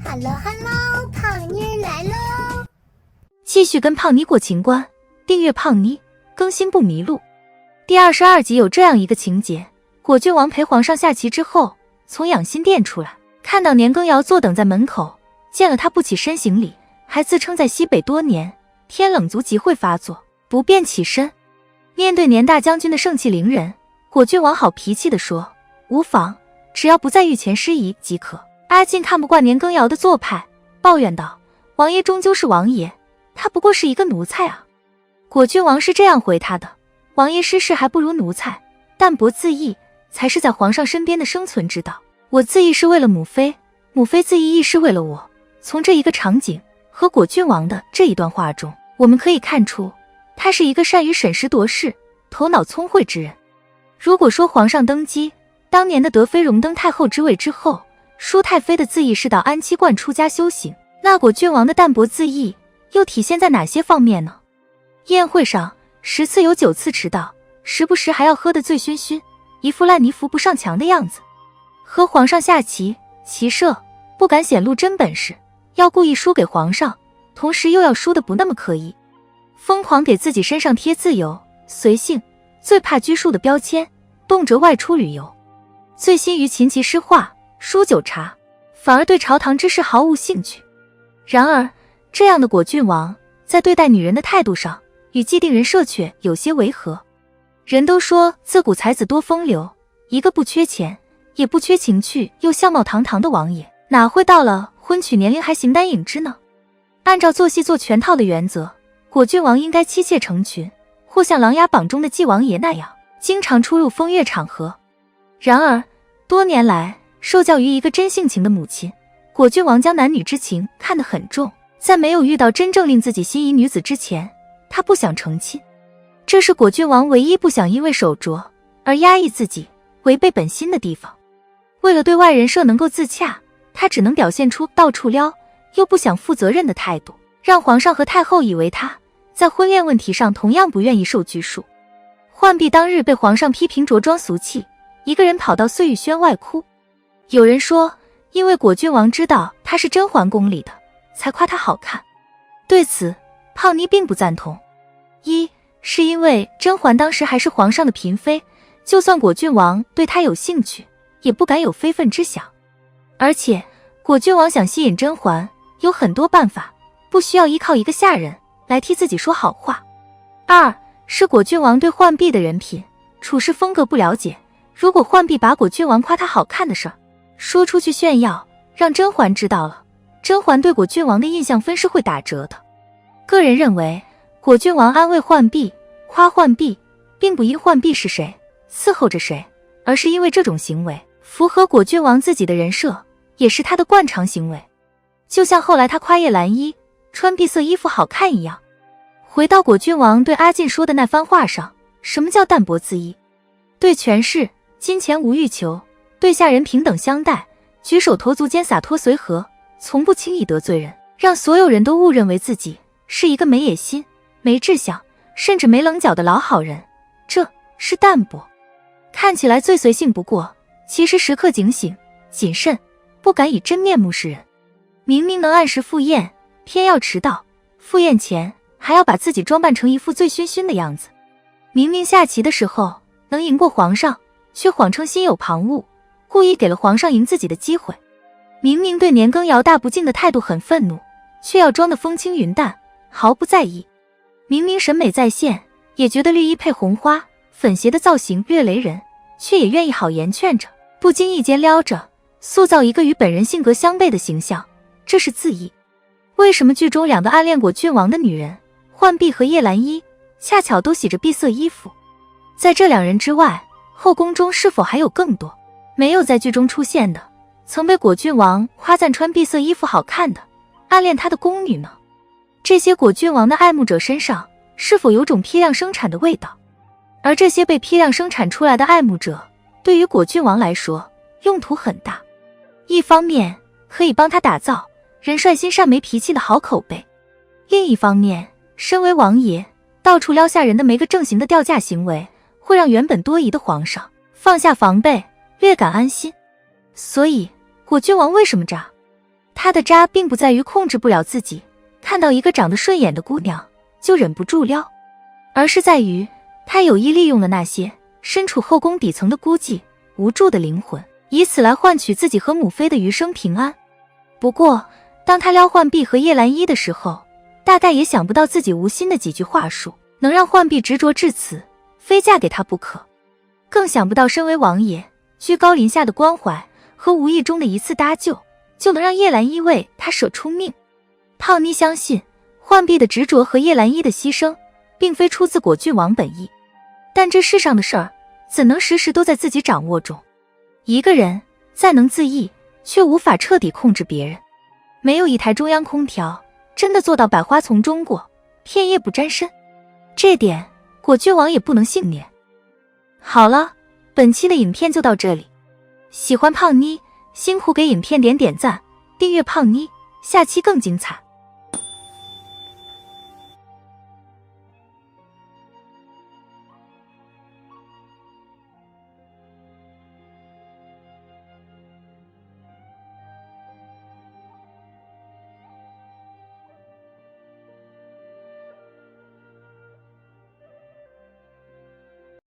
Hello， 胖妮儿来喽！继续跟胖妮过情关，订阅胖妮，更新不迷路。第22集有这样一个情节，果郡王陪皇上下棋之后，从养心殿出来，看到年羹尧坐等在门口，见了他不起身行礼，还自称在西北多年，天冷足疾会发作，不便起身。面对年大将军的盛气凌人，果郡王好脾气地说：“无妨，只要不在御前失仪即可。”阿进看不惯年羹尧的做派，抱怨道：“王爷终究是王爷，他不过是一个奴才啊。”果郡王是这样回他的：“王爷失势还不如奴才，淡泊自缢才是在皇上身边的生存之道。我自缢是为了母妃，母妃自缢亦是为了我。”从这一个场景和果郡王的这一段话中，我们可以看出，他是一个善于审时度势、头脑聪慧之人。如果说皇上登基，当年的德妃荣登太后之位之后，舒太妃的自缢是到安七观出家修行，那果郡王的淡泊自缢又体现在哪些方面呢？宴会上10次有9次迟到，时不时还要喝得醉醺醺，一副烂泥扶不上墙的样子。和皇上下棋，骑射不敢显露真本事，要故意输给皇上，同时又要输得不那么刻意，疯狂给自己身上贴自由、随性、最怕拘束的标签，动辄外出旅游，醉心于琴棋诗画、书酒茶，反而对朝堂之事毫无兴趣。然而这样的果郡王在对待女人的态度上与既定人设却有些违和。人都说自古才子多风流，一个不缺钱也不缺情趣又相貌堂堂的王爷，哪会到了婚娶年龄还形单影只呢？按照做戏做全套的原则，果郡王应该妻妾成群，或像琅琊榜中的纪王爷那样经常出入风月场合。然而多年来受教于一个真性情的母亲，果郡王将男女之情看得很重，在没有遇到真正令自己心仪女子之前，他不想成亲。这是果郡王唯一不想因为手镯而压抑自己、违背本心的地方。为了对外人设能够自洽，他只能表现出到处撩又不想负责任的态度，让皇上和太后以为他在婚恋问题上同样不愿意受拘束。浣碧当日被皇上批评着装俗气，一个人跑到碎玉轩外哭。有人说，因为果郡王知道她是甄嬛宫里的，才夸她好看。对此，胖妮并不赞同。一是因为甄嬛当时还是皇上的嫔妃，就算果郡王对她有兴趣，也不敢有非分之想。而且，果郡王想吸引甄嬛，有很多办法，不需要依靠一个下人来替自己说好话。二是果郡王对浣碧的人品、处事风格不了解，如果浣碧把果郡王夸她好看的事儿说出去炫耀，让甄嬛知道了，甄嬛对果郡王的印象分是会打折的。个人认为，果郡王安慰浣碧、夸浣碧，并不因浣碧是谁、伺候着谁，而是因为这种行为符合果郡王自己的人设，也是他的惯常行为。就像后来他夸叶澜依穿碧色衣服好看一样。回到果郡王对阿进说的那番话上，什么叫淡泊自缢？对权势、金钱无欲求，对下人平等相待，举手投足间洒脱随和，从不轻易得罪人，让所有人都误认为自己是一个没野心、没志向，甚至没棱角的老好人，这是淡泊。看起来最随性不过，其实时刻警醒、谨慎，不敢以真面目示人。明明能按时赴宴，偏要迟到，赴宴前还要把自己装扮成一副醉醺醺的样子。明明下棋的时候能赢过皇上，却谎称心有旁骛，故意给了皇上赢自己的机会。明明对年羹尧大不敬的态度很愤怒，却要装得风轻云淡，毫不在意。明明审美在线，也觉得绿衣配红花、粉鞋的造型略雷人，却也愿意好言劝着，不经意间撩着，塑造一个与本人性格相悖的形象，这是自缢。为什么剧中两个暗恋果郡王的女人浣碧和叶澜依恰巧都洗着碧色衣服？在这两人之外，后宫中是否还有更多没有在剧中出现的，曾被果郡王夸赞穿碧色衣服好看的暗恋他的宫女呢？这些果郡王的爱慕者身上是否有种批量生产的味道？而这些被批量生产出来的爱慕者，对于果郡王来说用途很大。一方面可以帮他打造人率心善没脾气的好口碑，另一方面，身为王爷到处撩下人的没个正形的掉价行为，会让原本多疑的皇上放下防备，略感安心。所以果郡王为什么渣？他的渣并不在于控制不了自己，看到一个长得顺眼的姑娘就忍不住撩，而是在于他有意利用了那些身处后宫底层的孤寂无助的灵魂，以此来换取自己和母妃的余生平安。不过当他撩浣碧和叶澜依的时候，大概也想不到自己无心的几句话术能让浣碧执着至此，非嫁给他不可。更想不到身为王爷居高临下的关怀和无意中的一次搭救，就能让叶澜依为他舍出命。胖妮相信浣碧的执着和叶澜依的牺牲并非出自果郡王本意，但这世上的事儿怎能时时都在自己掌握中？一个人再能自缢，却无法彻底控制别人。没有一台中央空调真的做到百花丛中过，片叶不沾身，这点果郡王也不能幸免。好了，本期的影片就到这里。喜欢胖妮，辛苦给影片点赞，订阅胖妮，下期更精彩。